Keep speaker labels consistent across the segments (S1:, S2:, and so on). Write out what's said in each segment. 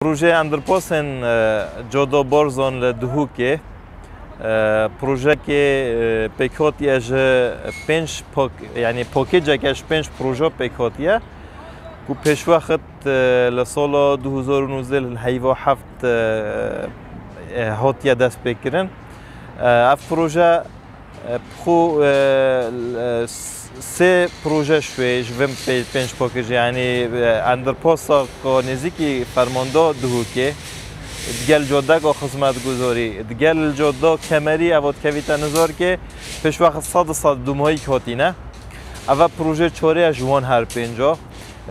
S1: پروژه اندرپاسن جدا بارزان لدهوکه پروژه که پیکاتیه جه پنج یعنی پاکیجه کش پنج پروژه پیکاتیه که پیش وقت لسال 2019 هیوا هفت هاتیه دست بکرن اف پروژه خو سه پروژه شوی جوم پنج پاکیج یعنی اندرپاس نزدیکی فرمانده دهوکه دیگل جاده که خدمت گذاری دیگل جاده کمری اواد کویتا نظر که پیش وقت صد دومایی کاتینه اول پروژه چاره جوان هر پنجا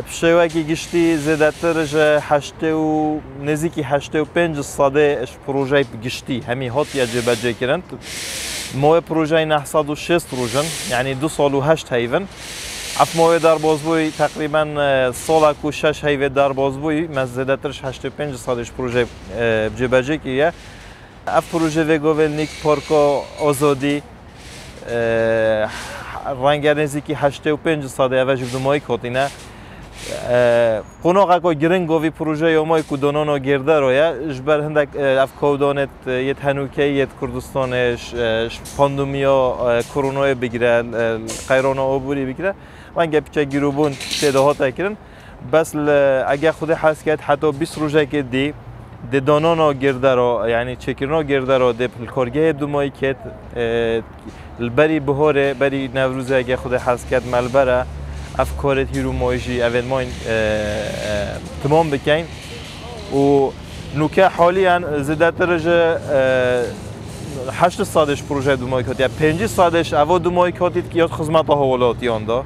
S1: پیشوایی که گشتی زیاده ترش هشته و نزدیکی 85 صده پروژه گشتی همی هات یا جبهه کردند ما پروژه 906 روزن یعنی 2 سال و 8 هیون اف ما در بازبوی تقریبا سال و 6 هیو در بازبوی مزیده ترش 85 صدش پروژه جبهه کیه اف پروژه وگوول نیک پارکا آزادی رنگرنزی که 85 صده اوج دومای کاتینه قناق اکو گرنگوی پروژه یومای کودانانو گرده رویا جبر هندک اف کودانت یه تنوکه یه کردستانش پاندومیا کرونا بگیره قیرانا آبوری بگیره و انگه پیچه گیروبون تعداد تکرن بس اگه خود حس کرد حتی 20 روزه که دی دانانا گرده رو یعنی چکرنا گرده رو دی کارگاه دومایی که البری بهاره بری نوروزه اگه خود حس کرد ملبره افکارت هیرو مایجی اول ماین تمام بکن و نوکه حالیان زده درجه 8 صدش پروژه دومایی کاتیه 5 صدش اول دومایی کاتید که یاد خدمت حوالاتیان دا